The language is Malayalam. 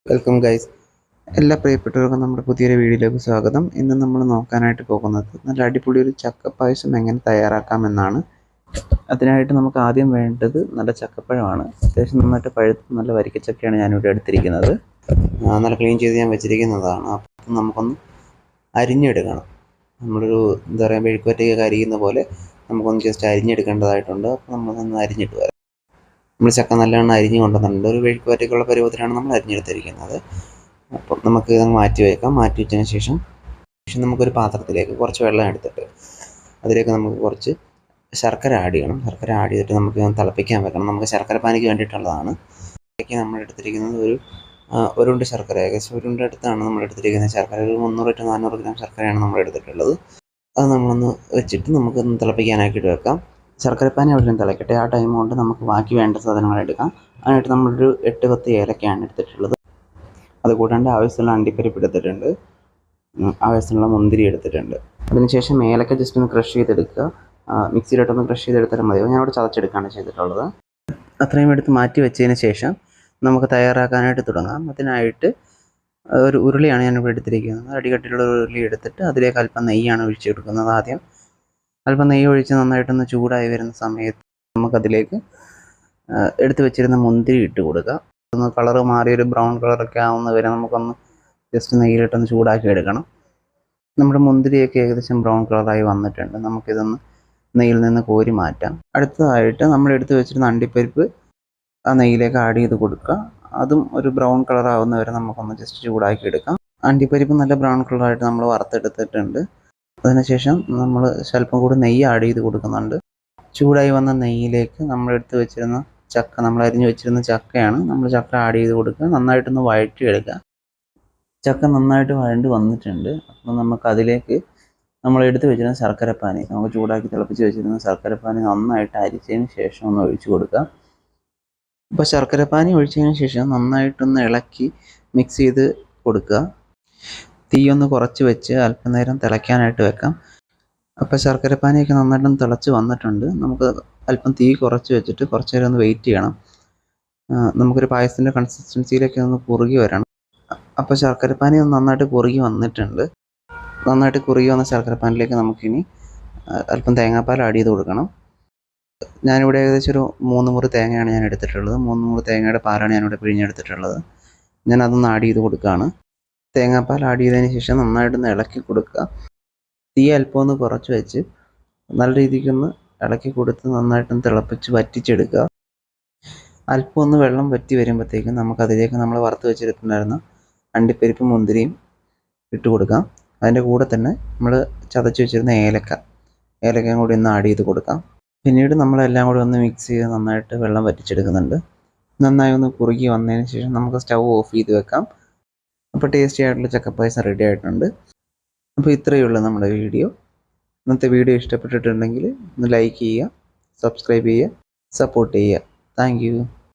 Welcome guys. എല്ലാ പ്രിയപ്പെട്ടവർക്കും നമ്മുടെ പുതിയൊരു വീഡിയോയിലേക്ക് സ്വാഗതം. ഇന്ന് നമ്മൾ നോക്കാനായിട്ട് പോകുന്നത് നല്ല അടിപൊളി ഒരു ചക്കപ്പായസം എങ്ങനെ തയ്യാറാക്കാമെന്നാണ്. അതിനായിട്ട് നമുക്ക് ആദ്യം വേണ്ടത് നല്ല ചക്കപ്പഴമാണ്. അത്യാവശ്യം നന്നായിട്ട് പഴുത്ത് നല്ല വരിക്കച്ചക്കയാണ് ഞാനിവിടെ എടുത്തിരിക്കുന്നത്. നല്ല ക്ലീൻ ചെയ്ത് ഞാൻ വെച്ചിരിക്കുന്നതാണ്. അപ്പം നമുക്കൊന്ന് അരിഞ്ഞെടുക്കണം. നമ്മളൊരു എന്താ പറയുക, മെഴുക്കുവരട്ടിയൊക്കെ അരിയുന്ന പോലെ നമുക്കൊന്ന് ജസ്റ്റ് അരിഞ്ഞെടുക്കേണ്ടതായിട്ടുണ്ട്. അപ്പോൾ നമ്മളൊന്ന് അരിഞ്ഞിട്ട് വരാം. നമ്മൾ ചക്ക നല്ലവണ്ണം അരിഞ്ഞ് കൊണ്ടുവന്നിട്ടുണ്ട്. ഒരു മെഴുക്കുവരട്ടിക്കുള്ള പരുവത്തിലാണ് നമ്മൾ അരിഞ്ഞെടുത്തിരിക്കുന്നത്. അപ്പം നമുക്ക് ഇതങ്ങ് മാറ്റി വയ്ക്കാം. മാറ്റി വെച്ചതിന് ശേഷം നമുക്കൊരു പാത്രത്തിലേക്ക് കുറച്ച് വെള്ളം എടുത്തിട്ട് അതിലേക്ക് നമുക്ക് കുറച്ച് ശർക്കര ആഡ് ചെയ്യണം. ശർക്കര ആഡ് ചെയ്തിട്ട് നമുക്ക് തിളപ്പിക്കാൻ വെക്കണം. നമുക്ക് ശർക്കര പാനിക്ക് വേണ്ടിയിട്ടുള്ളതാണ്. അതിലേക്ക് നമ്മൾ എടുത്തിരിക്കുന്നത് ഒരു ഉരുണ്ട ശർക്കര, ഏകദേശം ഒരു ഉരുണ്ട അടുത്താണ് നമ്മൾ എടുത്തിരിക്കുന്നത്. ശർക്കര ഒരു 300 to 400 ഗ്രാം ശർക്കരയാണ് നമ്മൾ എടുത്തിട്ടുള്ളത്. അത് നമ്മളൊന്ന് വെച്ചിട്ട് നമുക്കൊന്ന് തിളപ്പിക്കാനാക്കിയിട്ട് വെക്കാം. ശർക്കരപ്പാനി അവിടെ നിന്ന് തിളക്കട്ടെ. ആ ടൈം കൊണ്ട് നമുക്ക് ബാക്കി വേണ്ട സാധനങ്ങൾ എടുക്കാം. അതിനായിട്ട് നമ്മളൊരു 8-10 ഏലക്കയാണ് എടുത്തിട്ടുള്ളത്. അതുകൂടാണ്ട് ആവശ്യമുള്ള അണ്ടിപ്പരിപ്പ് എടുത്തിട്ടുണ്ട്, ആവശ്യമുള്ള മുന്തിരി എടുത്തിട്ടുണ്ട്. അതിനുശേഷം ഏലക്ക ജസ്റ്റ് ഒന്ന് ക്രഷ് ചെയ്തെടുക്കുക. മിക്സിയിലിട്ടൊന്ന് ക്രഷ് ചെയ്തെടുത്താലും മതിയോ. ഞാനിവിടെ ചതച്ചെടുക്കുകയാണ് ചെയ്തിട്ടുള്ളത്. അത്രയും എടുത്ത് മാറ്റി വെച്ചതിന് ശേഷം നമുക്ക് തയ്യാറാക്കാനായിട്ട് തുടങ്ങാം. അതിനായിട്ട് ഒരു ഉരുളിയാണ് ഞാനിവിടെ എടുത്തിരിക്കുന്നത്. അടികട്ടിലുള്ള ഒരു ഉരുളി എടുത്തിട്ട് അതിലേക്ക് അല്പം നെയ്യാണ് ഒഴിച്ചെടുക്കുന്നത്. ആദ്യം അല്പം നെയ്യ് ഒഴിച്ച് നന്നായിട്ടൊന്ന് ചൂടായി വരുന്ന സമയത്ത് നമുക്കതിലേക്ക് എടുത്തു വെച്ചിരുന്ന മുന്തിരി ഇട്ട് കൊടുക്കുക. ഒന്ന് കളറ് മാറിയൊരു ബ്രൗൺ കളറൊക്കെ ആവുന്ന വരെ നമുക്കൊന്ന് ജസ്റ്റ് നെയ്യിലിട്ടൊന്ന് ചൂടാക്കി എടുക്കണം. നമ്മുടെ മുന്തിരിയൊക്കെ ഏകദേശം ബ്രൗൺ കളറായി വന്നിട്ടുണ്ട്. നമുക്കിതൊന്ന് നെയ്യിൽ നിന്ന് കോരി മാറ്റാം. അടുത്തതായിട്ട് നമ്മൾ എടുത്തു വെച്ചിരുന്ന അണ്ടിപ്പരിപ്പ് ആ നെയ്യിലേക്ക് ആഡ് ചെയ്ത് കൊടുക്കുക. അതും ഒരു ബ്രൗൺ കളർ ആവുന്ന വരെ നമുക്കൊന്ന് ജസ്റ്റ് ചൂടാക്കി എടുക്കാം. അണ്ടിപ്പരിപ്പ് നല്ല ബ്രൗൺ കളറായിട്ട് നമ്മൾ വറുത്തെടുത്തിട്ടുണ്ട്. അതിനുശേഷം നമ്മൾ സ്വല്പം കൂടി നെയ്യ് ആഡ് ചെയ്ത് കൊടുക്കുന്നുണ്ട്. ചൂടായി വന്ന നെയ്യിലേക്ക് നമ്മൾ എടുത്ത് വെച്ചിരുന്ന ചക്ക, നമ്മൾ അരിഞ്ഞ് വെച്ചിരുന്ന ചക്കയാണ്, നമ്മൾ ചക്ക ആഡ് ചെയ്ത് കൊടുക്കുക. നന്നായിട്ടൊന്ന് വഴറ്റിയെടുക്കുക. ചക്ക നന്നായിട്ട് വഴണ്ട് വന്നിട്ടുണ്ട്. അപ്പോൾ നമുക്ക് അതിലേക്ക് നമ്മൾ എടുത്ത് വെച്ചിരുന്ന ശർക്കരപ്പാനി, നമുക്ക് ചൂടാക്കി തിളപ്പിച്ച് വെച്ചിരുന്ന ശർക്കരപ്പാനി നന്നായിട്ട് അരിച്ചതിന് ശേഷം ഒന്ന് ഒഴിച്ചു കൊടുക്കുക. അപ്പോൾ ശർക്കരപ്പാനി ഒഴിച്ചതിന് ശേഷം നന്നായിട്ടൊന്ന് ഇളക്കി മിക്സ് ചെയ്ത് കൊടുക്കുക. തീ ഒന്ന് കുറച്ച് വെച്ച് അല്പനേരം തിളയ്ക്കാനായിട്ട് വെക്കാം. അപ്പോൾ ശർക്കരപ്പാനിയൊക്കെ നന്നായിട്ടൊന്ന് തിളച്ച് വന്നിട്ടുണ്ട്. നമുക്ക് അല്പം തീ കുറച്ച് വെച്ചിട്ട് കുറച്ച് നേരം ഒന്ന് വെയിറ്റ് ചെയ്യണം. നമുക്കൊരു പായസത്തിൻ്റെ കൺസിസ്റ്റൻസിയിലൊക്കെ ഒന്ന് കുറുകി വരണം. അപ്പോൾ ശർക്കരപ്പാനി ഒന്ന് നന്നായിട്ട് കുറുകി വന്നിട്ടുണ്ട്. നന്നായിട്ട് കുറുകി വന്ന ശർക്കരപ്പാനിലേക്ക് നമുക്കിനി അല്പം തേങ്ങാപ്പാൽ ആഡ് ചെയ്ത് കൊടുക്കണം. ഞാനിവിടെ ഏകദേശം ഒരു 3 മുറി തേങ്ങയാണ് ഞാൻ എടുത്തിട്ടുള്ളത്. 3 മുറി തേങ്ങയുടെ പാലാണ് ഞാനിവിടെ പിഴിഞ്ഞെടുത്തിട്ടുള്ളത്. ഞാൻ അതൊന്ന് ആഡ് ചെയ്ത് കൊടുക്കുകയാണ്. തേങ്ങാപ്പാൽ ആഡ് ചെയ്തതിന് ശേഷം നന്നായിട്ടൊന്ന് ഇളക്കി കൊടുക്കുക. തീ അല്പം ഒന്ന് കുറച്ച് വെച്ച് നല്ല രീതിക്കൊന്ന് ഇളക്കി കൊടുത്ത് നന്നായിട്ടൊന്ന് തിളപ്പിച്ച് വറ്റിച്ചെടുക്കുക. അല്പം ഒന്ന് വെള്ളം വറ്റി വരുമ്പോഴത്തേക്കും നമുക്കതിലേക്ക് നമ്മൾ വറുത്ത് വെച്ചിട്ടുണ്ടായിരുന്ന അണ്ടിപ്പരിപ്പ് മുന്തിരിയും ഇട്ട് കൊടുക്കാം. അതിൻ്റെ കൂടെ തന്നെ നമ്മൾ ചതച്ച് വെച്ചിരുന്ന ഏലക്കയും കൂടി ഒന്ന് ആഡ് ചെയ്ത് കൊടുക്കാം. പിന്നീട് നമ്മളെല്ലാം കൂടി ഒന്ന് മിക്സ് ചെയ്ത് നന്നായിട്ട് വെള്ളം വറ്റിച്ചെടുക്കുന്നുണ്ട്. നന്നായി ഒന്ന് കുറുകി വന്നതിന് ശേഷം നമുക്ക് സ്റ്റൗ ഓഫ് ചെയ്ത് വെക്കാം. അപ്പോൾ ടേസ്റ്റി ആയിട്ടുള്ള ചക്കപ്പായസം റെഡി ആയിട്ടുണ്ട്. അപ്പോൾ ഇത്രയേ ഉള്ളൂ നമ്മുടെ വീഡിയോ. ഇന്നത്തെ വീഡിയോ ഇഷ്ടപ്പെട്ടിട്ടുണ്ടെങ്കിൽ ഒന്ന് ലൈക്ക് ചെയ്യുക, സബ്സ്ക്രൈബ് ചെയ്യുക, സപ്പോർട്ട് ചെയ്യുക. Thank you.